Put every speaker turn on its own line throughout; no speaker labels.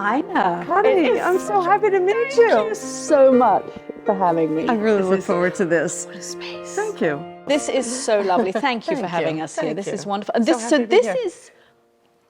Ina.
Katty, I'm so happy to meet you.
Thank you so much for having me.
I really look forward to this.
What a space.
Thank you.
This is so lovely. Thank you for
Thank
having
you.
us here.
Thank
This
you.
is wonderful. And
So
this,
happy
so
to be
this
here.
is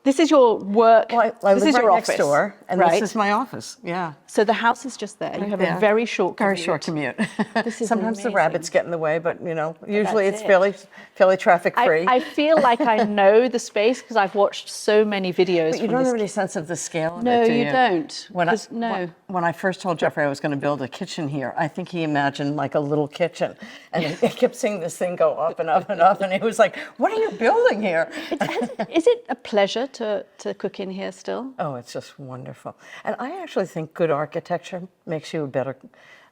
this is your work.
Well, I
this
live
is
right
your
next
office,
door, and
right?
this is my office. Yeah.
So the house is just there. You have
there.
a very short commute.
Very short commute.
This is
Sometimes the
amazing.
rabbits get in the way, but you know, usually
That's
it's
it.
fairly traffic free.
I feel like I know the space because I've watched so many videos.
But you
from
don't
this.
have any sense of the scale of
No,
it, do
you
you?
don't.
When
'Cause no.
When I first told Jeffrey I was going to build a kitchen here, I think he imagined like a little kitchen, and he kept seeing this thing go up and up and up, and he was like, "What are you building here?"
Is it a pleasure to cook in here still?
Oh, it's just wonderful. And I actually think good architecture makes you better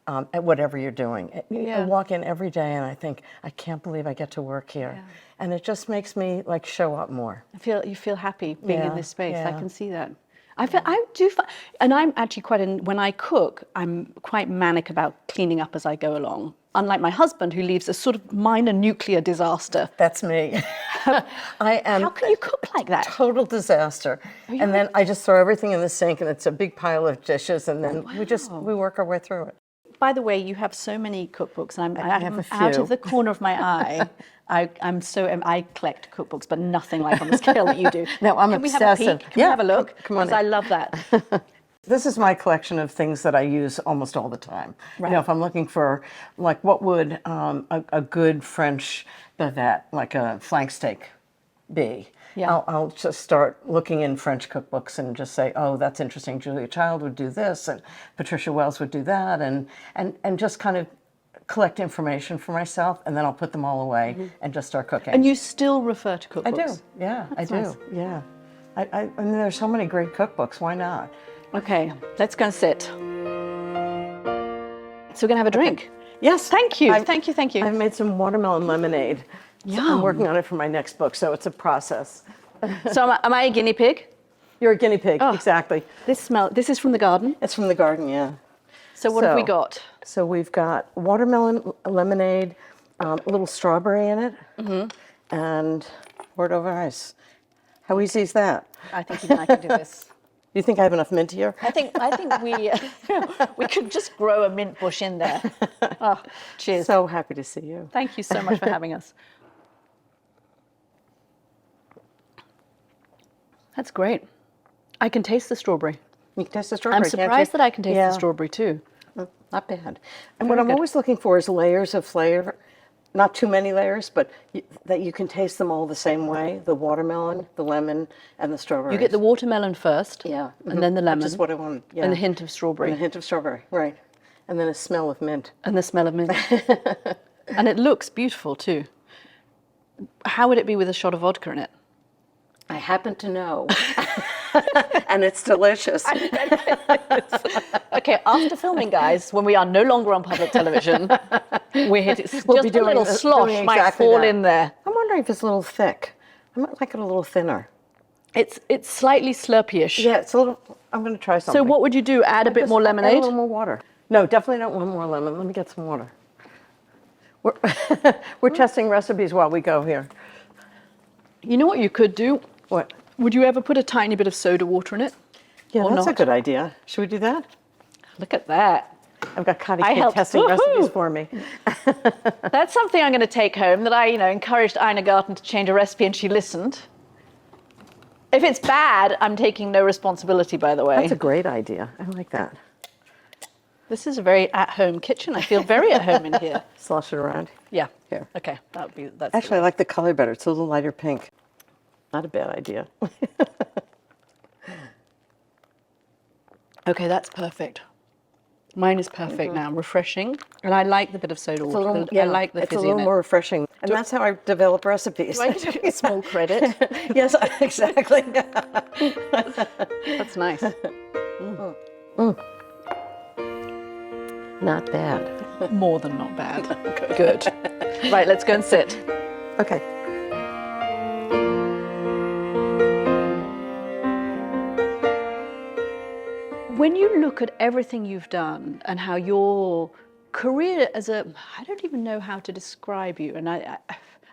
at whatever you're doing. I
Yeah.
walk in every day and I think, I can't believe I get to work here.
Yeah.
And it just makes me like show up more.
You feel happy being in
Yeah,
this space. I
yeah.
can see that. I do, and I'm actually when I cook, I'm quite manic about cleaning up as I go along. Unlike my husband, who leaves a sort of minor nuclear disaster.
That's me. I am
How can you cook like that?
total disaster. And then I just throw everything in the sink and it's a big pile of dishes, and then we work our way through it.
By the way, you have so many cookbooks, and
I have a
out
few.
of the corner of my eye. I collect cookbooks, but nothing like on the scale that you do.
No, I'm
Can we have a
obsessive.
peek? Can we have a look?
Come on
Because I
in.
love that.
This is my collection of things that I use almost all the time.
Right.
You know, if I'm looking for, like, what would a good French bavette, like a flank steak, be?
Yeah.
I'll just start looking in French cookbooks and just say, oh, that's interesting. Julia Child would do this, and Patricia Wells would do that, and just kind of collect information for myself, and then I'll put them all away and just start cooking.
And you still refer to cookbooks?
I do. Yeah,
That's
I do.
nice.
Yeah. I mean, there's so many great cookbooks. Why not?
Okay, let's go and sit. So we're going to have a drink.
Yes.
Thank you. Thank you.
I've made some watermelon lemonade. So
Yum.
I'm working on it for my next book, so it's a process.
So am I a guinea pig?
You're a guinea pig,
Oh.
exactly.
This is from the garden.
It's from the garden, yeah.
So what have we got?
So we've got watermelon lemonade, a little strawberry in it, and poured over ice. How easy is that?
I think even I can do this.
You think I have enough mint here?
I think we could just grow a mint bush in there. Oh, cheers.
So happy to see you.
Thank you so much for having us. That's great. I can taste the strawberry.
You can taste the strawberry,
I'm
can't you?
surprised that I can taste
Yeah.
the strawberry too.
Not bad. And what I'm
good.
always looking for is layers of flavor. Not too many layers, but that you can taste them all the same way. The watermelon, the lemon, and the strawberry.
You get the watermelon first,
Yeah.
and then the lemon,
Which is what I wanted. Yeah.
and a hint of strawberry,
And a hint of strawberry, right. And then a smell of mint.
and the smell of mint. And it looks beautiful too. How would it be with a shot of vodka in it?
I happen to know. And it's delicious.
Okay, after filming, guys, when we are no longer on public television, we hit it.
We'll
Just
be
a
doing
little
this-
slosh
doing
might
exactly
fall
that.
in there.
I'm wondering if it's a little thick. I might like it a little thinner.
It's slightly slurpy-ish.
Yeah, it's a little, I'm going to try something.
So what would you do? Add a bit more
Add
lemonade?
a little more water. No, definitely don't want more lemon. Let me get some water. We're testing recipes while we go here.
You know what you could do?
What?
Would you ever put a tiny bit of soda water in it?
Yeah,
Or
that's a
not?
good idea. Should we do that?
Look at that.
I've got Katty
I
Kay
helped.
testing
Woohoo!
recipes for me.
That's something I'm going to take home, that I, encouraged Ina Garten to change a recipe and she listened. If it's bad, I'm taking no responsibility, by the way.
That's a great idea. I like that.
This is a very at-home kitchen. I feel very at home in here.
Slosh it around.
Yeah.
Here.
Okay. That's
Actually, I like the color better. It's a little lighter pink. Not a bad idea.
Okay, that's perfect. Mine is perfect now, refreshing, and I like the bit of soda water. I like the
it's a
fizzy
little
in
more refreshing. And that's how I develop recipes.
Do I give you a small credit?
Yes, exactly.
That's nice.
Not bad.
More than not bad. Good. Right, let's go and sit.
Okay.
When you look at everything you've done and how your career as I don't even know how to describe you, and I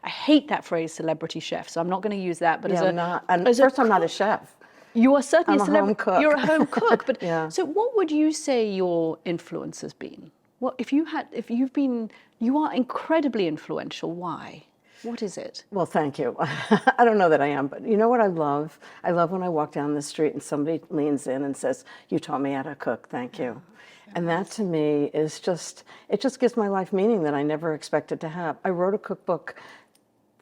hate that phrase, celebrity chef, so I'm not going to use that. But
Yeah,
as a,
I'm not. And
as
first, I'm not a chef.
You are certainly
I'm
a
a home
celebrity.
cook.
You're a home cook. But
Yeah.
so what would you say your influence has been? What if you've been, you are incredibly influential. Why? What is it?
Well, thank you. I don't know that I am, but you know what I love? I love when I walk down the street and somebody leans in and says, "You taught me how to cook, thank you." And that to me is just, it just gives my life meaning that I never expected to have. I wrote a cookbook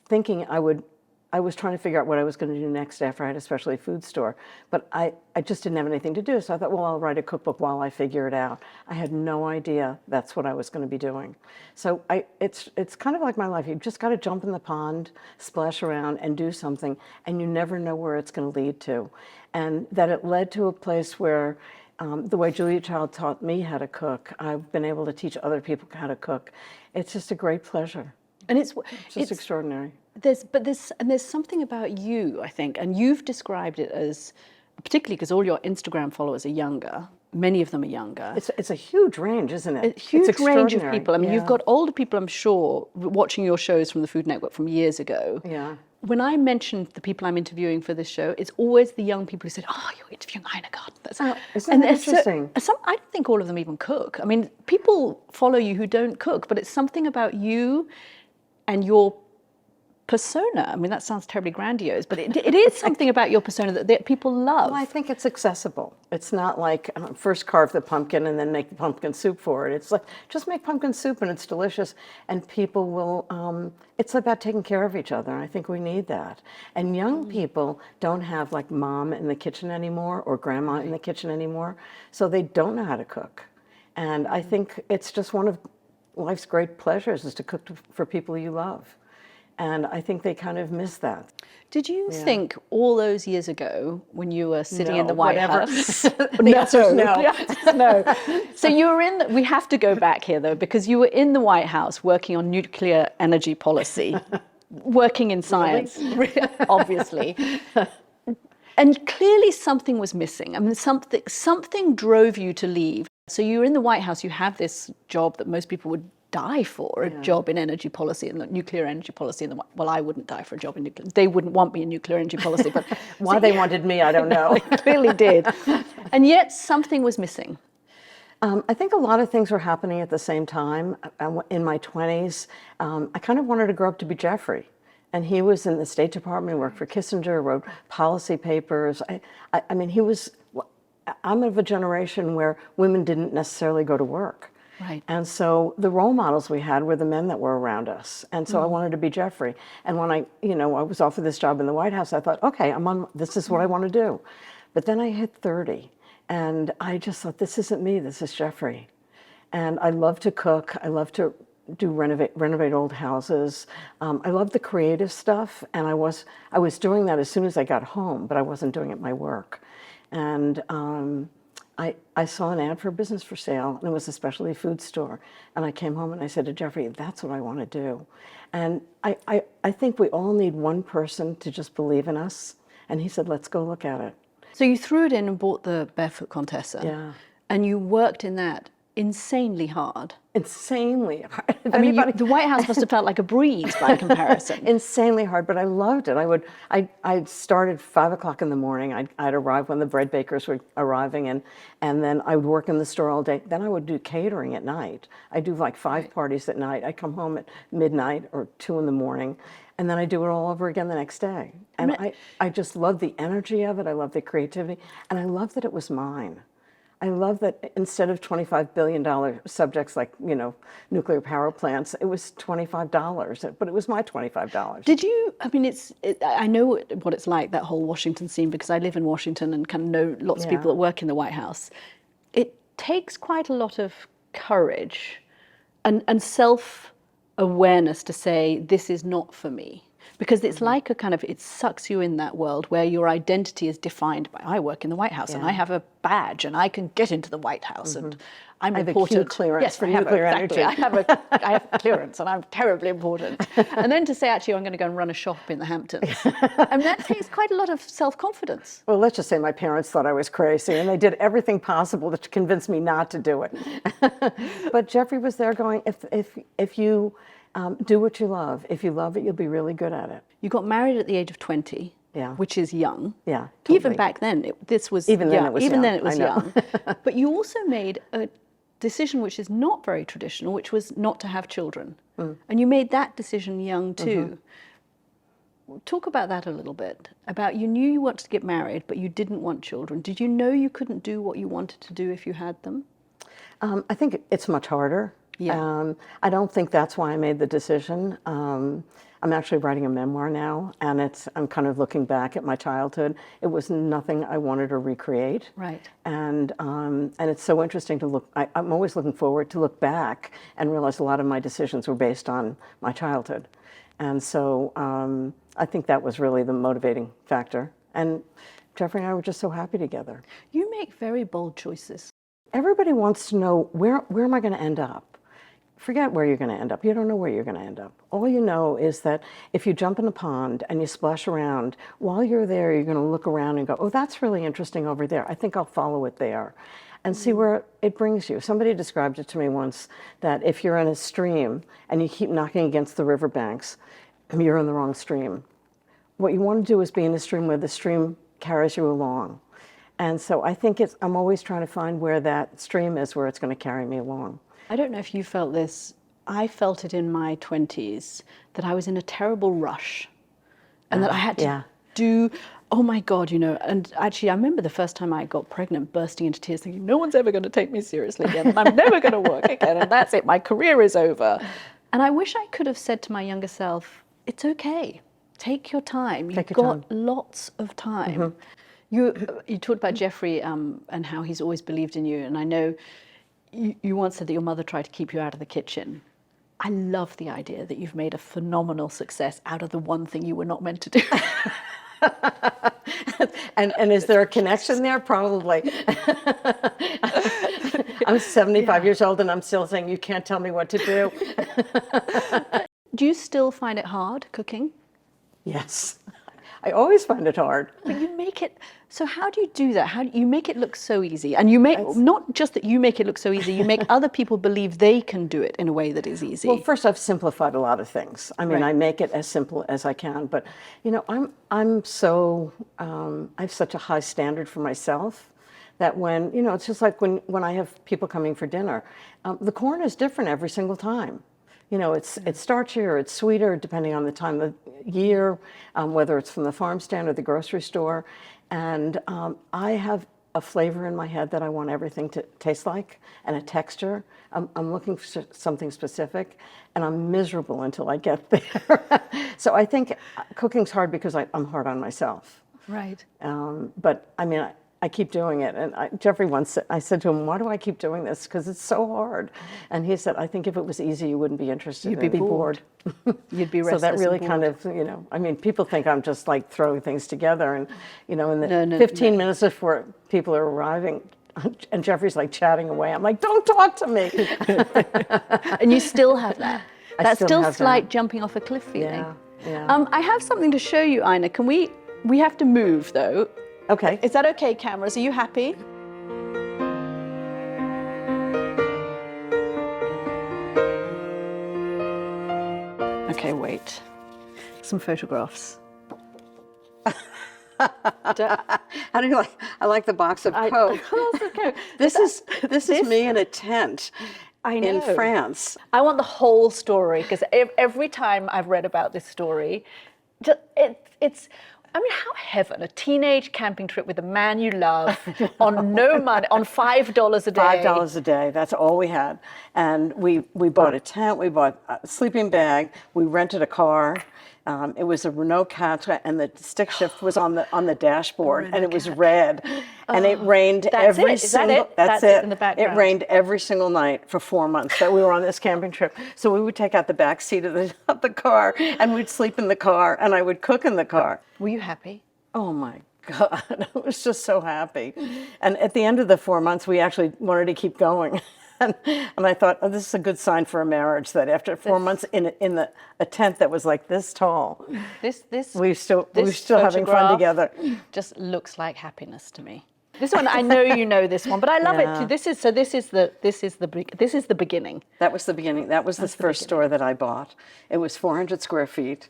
thinking I was trying to figure out what I was going to do next after I had a specialty food store, but I just didn't have anything to do. So I thought, well, I'll write a cookbook while I figure it out. I had no idea that's what I was going to be doing. So it's kind of like my life. You've just got to jump in the pond, splash around, and do something, and you never know where it's going to lead to. And that it led to a place where the way Julia Child taught me how to cook, I've been able to teach other people how to cook. It's just a great pleasure.
And it's
Just extraordinary.
There's something about you, I think, and you've described it as, particularly because all your Instagram followers are younger. Many of them are younger.
It's a huge range, isn't it?
A huge
It's
range of
extraordinary.
people. I mean,
Yeah.
you've got older people, I'm sure, watching your shows from the Food Network from years ago.
Yeah.
When I mentioned the people I'm interviewing for this show, it's always the young people who said, "Oh, you're interviewing Ina Garten."
Isn't that interesting?
I don't think all of them even cook. I mean, people follow you who don't cook, but it's something about you and your persona. I mean, that sounds terribly grandiose, but it is something about your persona that people love.
Well, I think it's accessible. It's not like first carve the pumpkin and then make the pumpkin soup for it. It's like, just make pumpkin soup and it's delicious, and people will, it's about taking care of each other. I think we need that. And young people don't have like mom in the kitchen anymore or grandma in the kitchen anymore, so they don't know how to cook. And I think it's just one of life's great pleasures is to cook for people you love. And I think they kind of miss that.
Did you think all those years ago when you were sitting in the White House?
The answer is no.
The answer is no. So you were we have to go back here though, because you were in the White House working on nuclear energy policy, working in science, obviously. And clearly something was missing. I mean, something drove you to leave. So you were in the White House, you have this job that most people would die for, a job in energy policy and nuclear energy policy. Well, I wouldn't die for a job in nuclear. They wouldn't want me in nuclear energy policy, but
why they wanted me, I don't know.
They clearly did. And yet something was missing.
I think a lot of things were happening at the same time. In my 20s, I kind of wanted to grow up to be Jeffrey. And he was in the State Department, worked for Kissinger, wrote policy papers. I mean, I'm of a generation where women didn't necessarily go to work.
Right.
And so the role models we had were the men that were around us. And so I wanted to be Jeffrey. And when I was offered this job in the White House, I thought, okay, this is what I want to do. But then I hit 30 and I just thought, this isn't me, this is Jeffrey. And I love to cook. I love to renovate old houses. I love the creative stuff. And I was doing that as soon as I got home, but I wasn't doing it my work. And I saw an ad for a business for sale, and it was a specialty food store. And I came home and I said to Jeffrey, that's what I want to do. And I think we all need one person to just believe in us. And he said, let's go look at it.
So you threw it in and bought the Barefoot Contessa.
Yeah.
And you worked in that insanely hard.
Insanely hard.
I mean, the White House must have felt like a breeze by comparison.
Insanely hard, but I loved it. I'd start at 5 o'clock in the morning. I'd arrive when the bread bakers were arriving, and then I would work in the store all day. Then I would do catering at night. I'd do like 5 parties at night. I'd come home at midnight or 2 in the morning, and then I'd do it all over again the next day. And I just loved the energy of it. I loved the creativity, and I loved that it was mine. I love that instead of $25 billion subjects like, nuclear power plants, it was $25, but it was my $25.
Did you, I mean, I know what it's like, that whole Washington scene, because I live in Washington and kind of know lots of people that work in the White House. It takes quite a lot of courage and self-awareness to say, this is not for me. Because it's like it sucks you in that world where your identity is defined by, I work in the White House and I have a badge and I can get into the White House and I'm important.
I have a Q clearance for nuclear energy.
I have clearance and I'm terribly important. And then to say, actually, I'm going to go and run a shop in the Hamptons. I mean, that takes quite a lot of self-confidence.
Well, let's just say my parents thought I was crazy and they did everything possible to convince me not to do it. But Jeffrey was there going, if you do what you love. If you love it, you'll be really good at it.
You got married at the age of 20.
Yeah.
which is young.
Yeah,
Even
totally.
back then, this was
Even then
young.
it was
Even
young,
then it was
I know.
young. But you also made a decision which is not very traditional, which was not to have children. And you made that decision young too. Talk about that a little bit. About you knew you wanted to get married, but you didn't want children. Did you know you couldn't do what you wanted to do if you had them?
I think it's much harder.
Yeah.
I don't think that's why I made the decision. I'm actually writing a memoir now, and I'm kind of looking back at my childhood. It was nothing I wanted to recreate.
Right.
And it's so interesting to look. I'm always looking forward to look back and realize a lot of my decisions were based on my childhood. And so I think that was really the motivating factor. And Jeffrey and I were just so happy together.
You make very bold choices.
Everybody wants to know, where am I going to end up? Forget where you're going to end up. You don't know where you're going to end up. All you know is that if you jump in a pond and you splash around, while you're there, you're going to look around and go, oh, that's really interesting over there. I think I'll follow it there and see where it brings you. Somebody described it to me once, that if you're in a stream and you keep knocking against the riverbanks, you're in the wrong stream. What you want to do is be in a stream where the stream carries you along. And so I think I'm always trying to find where that stream is, where it's going to carry me along.
I don't know if you felt this. I felt it in my 20s, that I was in a terrible rush and that I had to do, oh my God, and actually I remember the first time I got pregnant, bursting into tears thinking, no one's ever going to take me seriously again, and I'm never going to work again, and that's it, my career is over. And I wish I could have said to my younger self, it's okay, take your time. You've got lots of time. You talked about Jeffrey and how he's always believed in you, and I know you once said that your mother tried to keep you out of the kitchen. I love the idea that you've made a phenomenal success out of the one thing you were not meant to do.
and is there a connection there? Probably. I'm 75 years old and I'm still saying, you can't tell me what to do.
Do you still find it hard cooking?
Yes. I always find it hard.
But you make it, so how do you do that? How do you make it look so easy? And you make, not just that you make it look so easy, you make other people believe they can do it in a way that is easy.
Well, first I've simplified a lot of things. I mean, I make it as simple as I can, but I'm so, I have such a high standard for myself that when, it's just like when I have people coming for dinner, the corn is different every single time. It's starchier or it's sweeter depending on the time of year, whether it's from the farm stand or the grocery store. And I have a flavor in my head that I want everything to taste like, and a texture. I'm looking for something specific, and I'm miserable until I get there. So I think cooking's hard because I'm hard on myself.
Right.
But I mean, I keep doing it. And Jeffrey once said, I said to him, why do I keep doing this? Because it's so hard. And he said, I think if it was easy, you wouldn't be interested.
You'd be bored. You'd be restless.
So that really kind of, I mean, people think I'm just like throwing things together. And, in the 15 minutes before people are arriving, and Jeffrey's like chatting away. I'm like, don't talk to me.
And you still have that. That still
have
slight
that.
Jumping off a cliff feeling.
Yeah.
I have something to show you, Ina. Can we have to move though.
Okay.
Is that okay, cameras? Are you happy? Okay, wait. Some photographs.
How do you like? I like the box of Coke. This is me in a tent. In France.
I want the whole story because every time I've read about this story, it's. I mean, how heaven, a teenage camping trip with a man you love on no money, on $5 a day.
$5 a day, that's all we had. And we bought a tent, we bought a sleeping bag, we rented a car. It was a Renault Quatre, and the stick shift was on the dashboard, and it was red. And it rained every single. That's it.
In the background.
It rained every single night for 4 months that we were on this camping trip. So we would take out the back seat of the car, and we'd sleep in the car, and I would cook in the car.
Were you happy?
Oh my God, I was just so happy. And at the end of the 4 months, we actually wanted to keep going. And I thought, oh, this is a good sign for a marriage, that after 4 months in a tent that was like this tall, we were still having fun together.
Just looks like happiness to me. This one, I know you know this one, but I love it
Yeah.
too. This is the beginning.
That was the beginning. That was the first store that I bought. It was 400 square feet.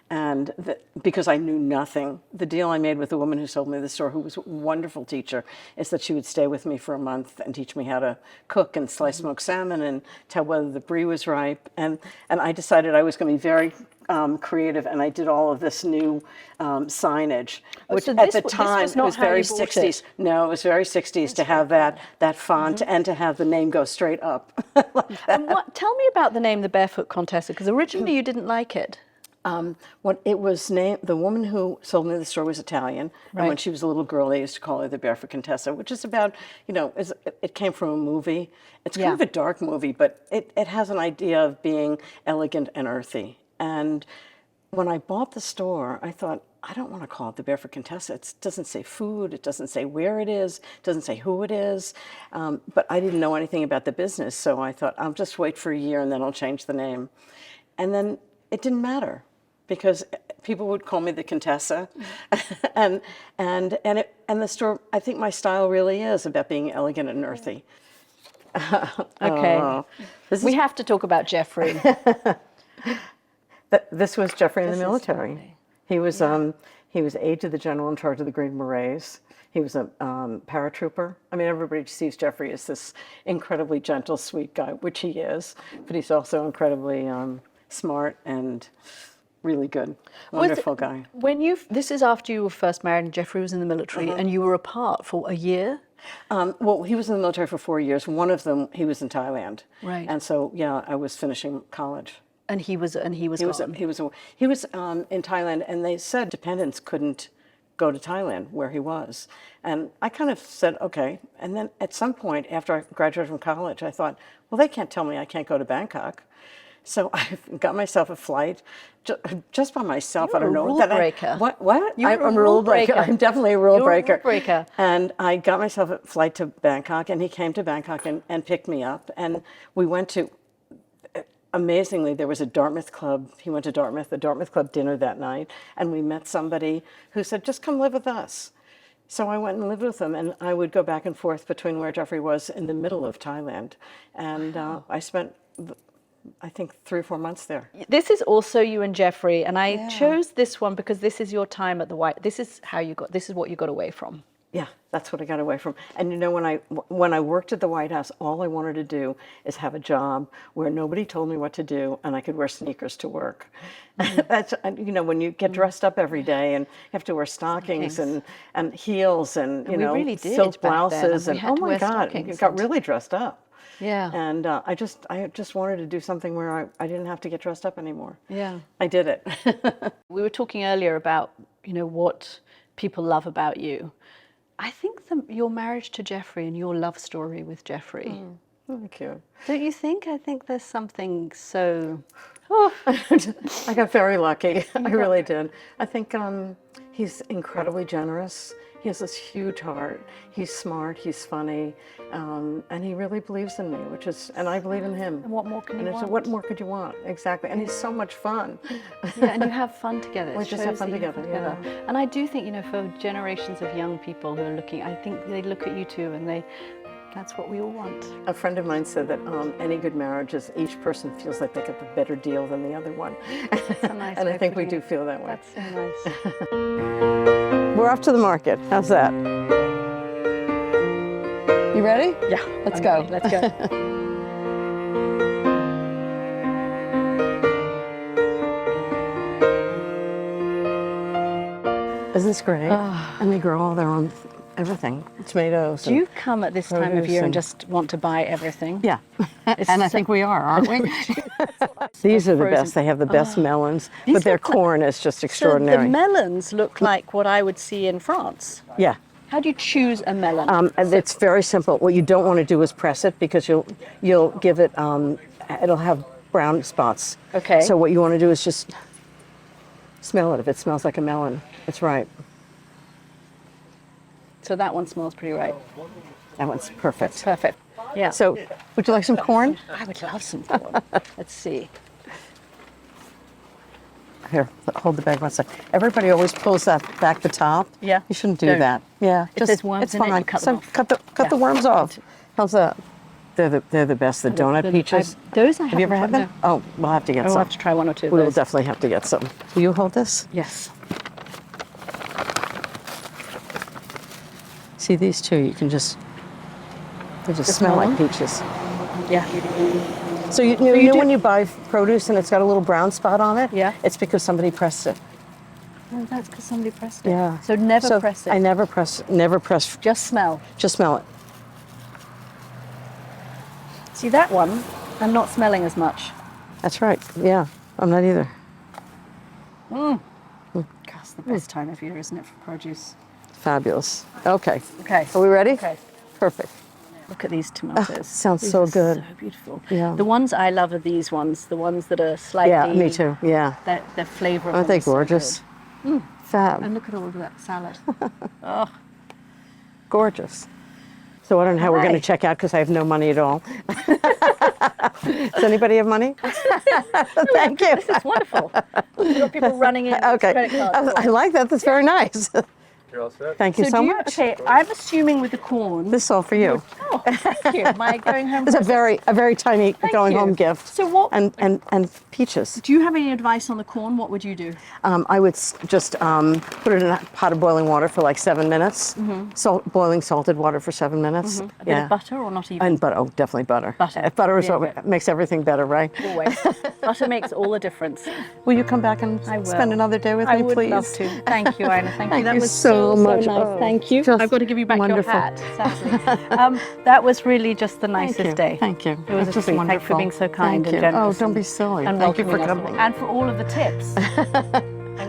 And because I knew nothing, the deal I made with the woman who sold me the store, who was a wonderful teacher, is that she would stay with me for a month and teach me how to cook and slice smoked salmon and tell whether the brie was ripe. And I decided I was going to be very creative, and I did all of this new signage, which
so
at
this
the
was
time
not
was
how
very
you bought
60s.
it.
No, it was very 60s to have that font and to have the name go straight up like that.
And tell me about the name, the Barefoot Contessa, because originally you didn't like it.
When it was named, the woman who sold me the store was Italian, and when
Right.
she was a little girl, they used to call her the Barefoot Contessa, which is about, it came from a movie. It's kind
Yeah.
of a dark movie, but it has an idea of being elegant and earthy. And when I bought the store, I thought, I don't want to call it the Barefoot Contessa. It doesn't say food. It doesn't say where it is. It doesn't say who it is. But I didn't know anything about the business, so I thought, I'll just wait for a year and then I'll change the name. And then it didn't matter, because people would call me the Contessa, and the store. I think my style really is about being elegant and earthy.
Okay.
Oh,
We have to talk about Jeffrey.
this was Jeffrey in the
This is
military.
lovely.
He was aide to the general in charge of the Green Berets. He was a paratrooper. I mean, everybody sees Jeffrey as this incredibly gentle, sweet guy, which he is, but he's also incredibly smart and really good, wonderful guy.
This is after you were first married and Jeffrey was in the military, and you were apart for a year.
Well, he was in the military for 4 years. One of them, he was in Thailand.
Right.
And so, yeah, I was finishing college.
And he was gone.
He was in Thailand, and they said dependents couldn't go to Thailand where he was. And I kind of said, okay. And then at some point after I graduated from college, I thought, well, they can't tell me I can't go to Bangkok. So I got myself a flight just by myself.
You're
I don't
a
know
rule
that
breaker.
What?
You're
I'm
a rule breaker.
I'm definitely a rule
You're a
breaker.
rule breaker.
And I got myself a flight to Bangkok, and he came to Bangkok and picked me up. And we went to, amazingly, there was a Dartmouth club. He went to Dartmouth, the Dartmouth club dinner that night, and we met somebody who said, just come live with us. So I went and lived with him, and I would go back and forth between where Jeffrey was in the middle of Thailand. And I spent, I think, 3 or 4 months there.
This is also you and Jeffrey, and I chose this one because this is your time at the White. This is what you got away from.
Yeah, that's what I got away from. And you know, when I worked at the White House, all I wanted to do is have a job where nobody told me what to do, and I could wear sneakers to work. That's, you know, when you get dressed up every day and you have to wear stockings and heels and
we really did
silk
back then,
blouses
and we
and
had
oh
to
my
wear
God,
stockings
you got
and-
really dressed up.
Yeah.
And I just wanted to do something where I didn't have to get dressed up anymore.
Yeah.
I did it.
We were talking earlier about, what people love about you. I think your marriage to Jeffrey and your love story with Jeffrey.
Thank you.
Don't you think? I think there's something so.
I got very lucky. I really did. I think he's incredibly generous. He has this huge heart. He's smart. He's funny, and he really believes in me, and I believe in him.
And what more can you want?
What more could you want? Exactly. And he's so much fun.
Yeah, and you have fun together.
We
It
just have
shows
fun
that you
together, yeah.
And I do think, for generations of young people who are looking, I think they look at you too, and that's what we all want.
A friend of mine said that any good marriage is each person feels like they get the better deal than the other one.
That's a nice
And
way
I think
of
we
putting
do
it.
feel that way.
That's so nice.
We're off to the market. How's that? You ready?
Yeah,
Let's
I'm
go.
ready. Let's go.
Isn't this great? And they grow all their own everything. Tomatoes.
Do you come at this time of
produce
year and
and-
just want to buy everything?
Yeah. And I think we are, aren't we? These are the
frozen.
best. They have the best melons.
These
But their
look like-
corn is just
So the
extraordinary.
melons look like what I would see in France.
Yeah.
How do you choose a melon?
And it's very simple. What you don't want to do is press it because you'll give it, it'll have brown spots.
Okay.
So what you want to do is just smell it. If it smells like a melon, it's ripe.
So that one smells pretty right.
That one's perfect.
Perfect. Yeah.
So would you like some corn?
I would love some corn. Let's see.
here, hold the bag one sec. Everybody always pulls that back the top.
Yeah.
You shouldn't do
Don't.
that. Yeah.
If there's worms
it's
in it,
fine.
you cut them off.
Cut the
Yeah.
worms off. How's that? They're the best. The donut peaches.
Those I
Have you ever had them? Oh, we'll have to get
I'll
some.
have to try one or two of
We will
those.
definitely have to get some. Will you hold this?
Yes.
See these two? You can just. They just smell
smell
like
them?
peaches.
Yeah.
So you know when you buy produce and it's got a little brown spot on it?
Yeah.
It's because somebody pressed it.
Oh, that's because somebody pressed it.
Yeah.
So never press it.
I never press.
Just smell.
Just smell it.
See that one? I'm not smelling as much.
That's right. Yeah. I'm not either.
God, it's the best time of year, isn't it, for produce?
Fabulous. Okay.
Okay.
Are we ready?
Okay.
Perfect.
Look at these tomatoes.
sounds
These
so
are
good.
So beautiful.
Yeah.
The ones I love are these ones. The ones that are slightly.
Yeah, me too. Yeah.
Their flavour.
Aren't they gorgeous? Fab.
And look at all of that salad.
Gorgeous. So I don't know how we're going to
Hi.
check out because I have no money at all. Does anybody have money? Thank you.
This is wonderful. We've got people running in with
Okay.
credit cards.
I like that. That's very nice.
You're all set?
Thank you so
do you,
much.
okay, I'm assuming with the corn.
This is all for you.
Oh, thank you. My going home.
It's a very tiny going
you.
home gift.
So what-
And peaches.
Do you have any advice on the corn? What would you do?
I would just put it in a pot of boiling water for like 7 minutes. Boiling salted water for 7 minutes.
A bit of butter or not even?
And butter. Oh, definitely butter.
Butter.
Butter is
Yeah,
what makes everything better, right?
Always. Butter makes all the difference.
Will you come back and
I will.
spend another day with
I
me,
would
please?
love to. Thank you, Ina. Thank you.
Thank
That
you
was
so much.
nice.
Oh,
Thank you.
just
I've got to give you back
wonderful.
your hat, sadly. That was really just the nicest day.
Thank you.
It was
That's
a
just
treat.
wonderful.
Thank you for being so kind
Thank
and
you.
generous.
Oh, don't be silly.
And
Thank you for
welcoming us.
coming.
And for all of the tips.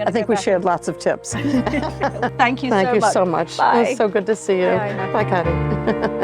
I think we shared lots of tips.
Thank you
Thank
so
you
much.
so much.
Bye.
It was so good to see you.
Bye, Ina.
Bye, Katty.